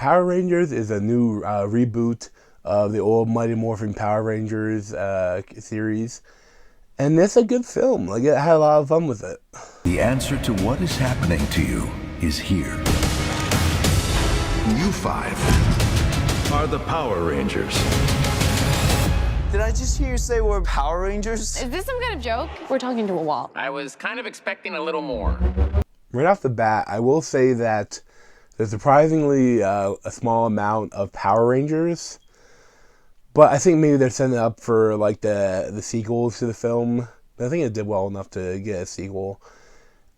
Power Rangers is a new reboot of the old Mighty Morphin Power Rangers series. And it's a good film. Like, I had a lot of fun with it. The answer to what is happening to you is here. You five are the Power Rangers. Did I just hear you say we're Power Rangers? Is this some kind of joke? We're talking to a wall. I was kind of expecting a little more. Right off the bat, I will say that there's surprisingly a small amount of Power Rangers. But I think maybe they're setting it up for like the sequels to the film. I think it did well enough to get a sequel.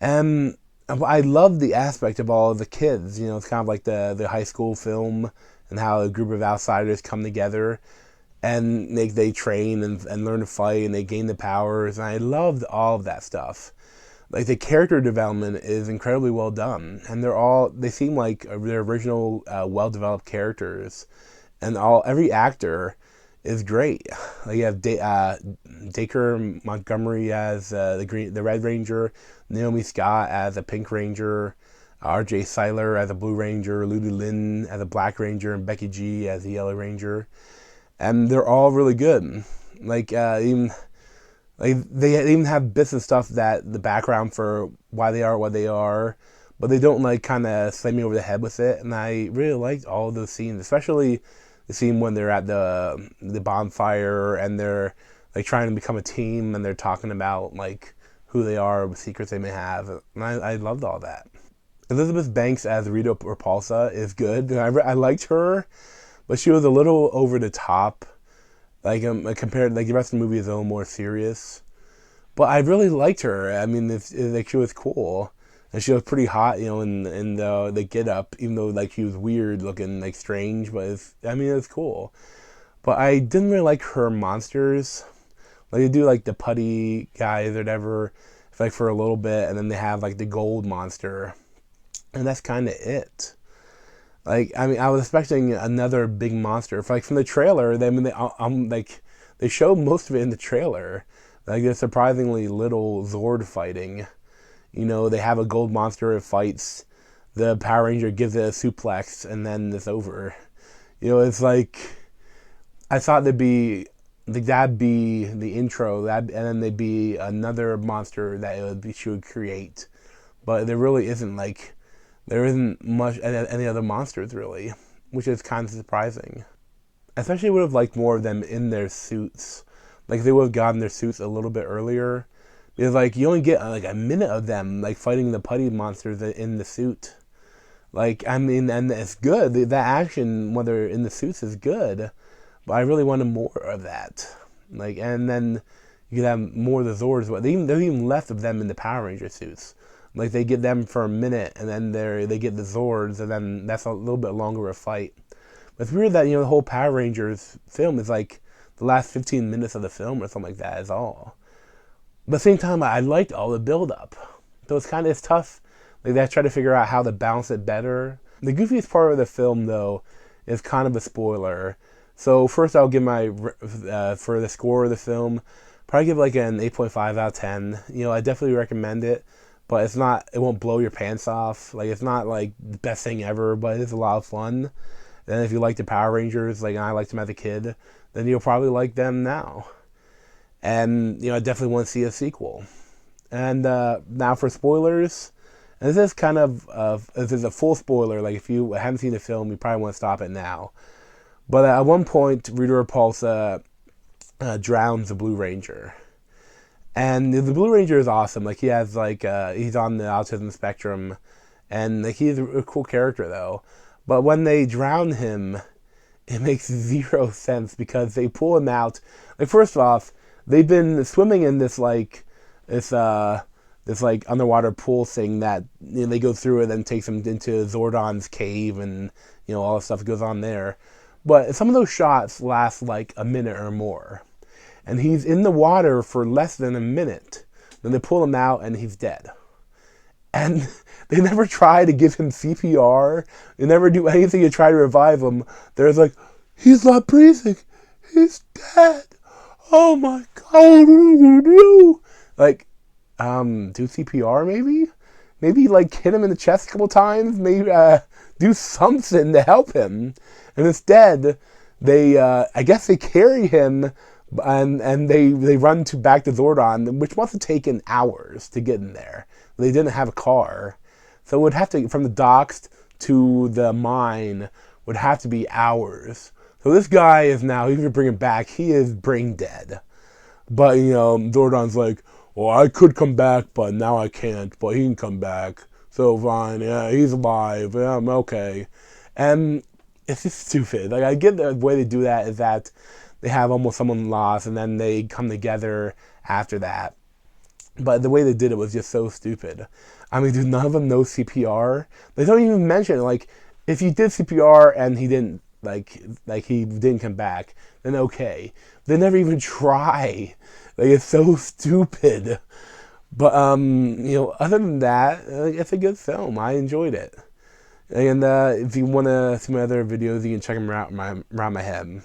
And I love the aspect of all of the kids. You know, it's kind of like the high school film and how a group of outsiders come together and they train and learn to fight and they gain the powers. And I loved all of that stuff. Like, the character development is incredibly well done. And they seem like their original well-developed characters. And every actor is great. Like, you have Dacre Montgomery as the Red Ranger, Naomi Scott as a Pink Ranger, R.J. Seiler as a Blue Ranger, Lulu Lin as a Black Ranger, and Becky G as the Yellow Ranger. And they're all really good. Like, they even have bits and stuff that the background for why they are what they are, but they don't like kind of slam me over the head with it. And I really liked all of those scenes, especially the scene when they're at the bonfire and they're like trying to become a team and they're talking about like who they are, what secrets they may have. And I loved all that. Elizabeth Banks as Rita Repulsa is good. I liked her, but she was a little over the top. Like, compared, like, the rest of the movie is a little more serious. But I really liked her. I mean, like, she was cool. And she was pretty hot, you know, in the get-up, even though, like, she was weird looking, like, strange. But, it was cool. But I didn't really like her monsters. Like, they do, like, the putty guys or whatever, like, for a little bit. And then they have, like, the gold monster. And that's kind of it. Like, I mean, I was expecting another big monster. Like, from the trailer, they showed most of it in the trailer. Like, there's surprisingly little Zord fighting. You know, they have a gold monster, it fights. The Power Ranger gives it a suplex, and then it's over. You know, it's like, I thought that'd be the intro, and then there'd be another monster that she would create. But there really isn't, like, there isn't much any other monsters, really, which is kind of surprising. I especially would have liked more of them in their suits. Like, they would have gotten their suits a little bit earlier. Because, like, you only get, like, a minute of them, like, fighting the putty monsters in the suit. Like, I mean, and it's good. That action, whether in the suits, is good. But I really wanted more of that. Like, and then you could have more of the Zords. But there's even less of them in the Power Ranger suits. Like, they get them for a minute, and then they get the Zords, and then that's a little bit longer a fight. But it's weird that, you know, the whole Power Rangers film is, like, the last 15 minutes of the film or something like that is all. But at the same time, I liked all the build-up. So it's tough. Like, they try to figure out how to balance it better. The goofiest part of the film, though, is kind of a spoiler. So first I'll give for the score of the film, probably give, like, an 8.5 out of 10. You know, I definitely recommend it. But it won't blow your pants off. Like, it's not, like, the best thing ever, but it's a lot of fun. And if you like the Power Rangers, like I liked them as a kid, then you'll probably like them now. And, you know, I definitely want to see a sequel. And now for spoilers. And this is kind of, this is a full spoiler. Like, if you haven't seen the film, you probably want to stop it now. But at one point, Rita Repulsa drowns the Blue Ranger. And the Blue Ranger is awesome. Like, he has, like, he's on the autism spectrum. And, like, he's a cool character, though. But when they drown him, it makes zero sense because they pull him out. Like, first off, they've been swimming in this underwater pool thing that, you know, they go through and then takes them into Zordon's cave and, you know, all the stuff goes on there. But some of those shots last, like, a minute or more. And he's in the water for less than a minute. Then they pull him out and he's dead. And they never try to give him CPR. They never do anything to try to revive him. They're like, he's not breathing. He's dead. Oh my God, what are you gonna do? Like, do CPR maybe? maybe like hit him in the chest a couple times, maybe do something to help him. And instead, they I guess they carry him and they run back to Zordon, which must have taken hours to get in there. They didn't have a car, so it would have to, from the docks to the mine, would have to be hours. So this guy is now, even bring him back, he is brain dead. But Zordon's like, well, I could come back, but now I can't. But he can come back, so fine. Yeah, he's alive. Yeah, I'm okay. And it's just stupid. Like, I get the way they do that is that they have almost someone lost, and then they come together after that. But the way they did it was just so stupid. I mean, do none of them know CPR? They don't even mention, like, if you did CPR and he didn't, like he didn't come back, then okay. They never even try. Like, it's so stupid. But, other than that, it's a good film. I enjoyed it. And if you want to see my other videos, you can check them out around my head.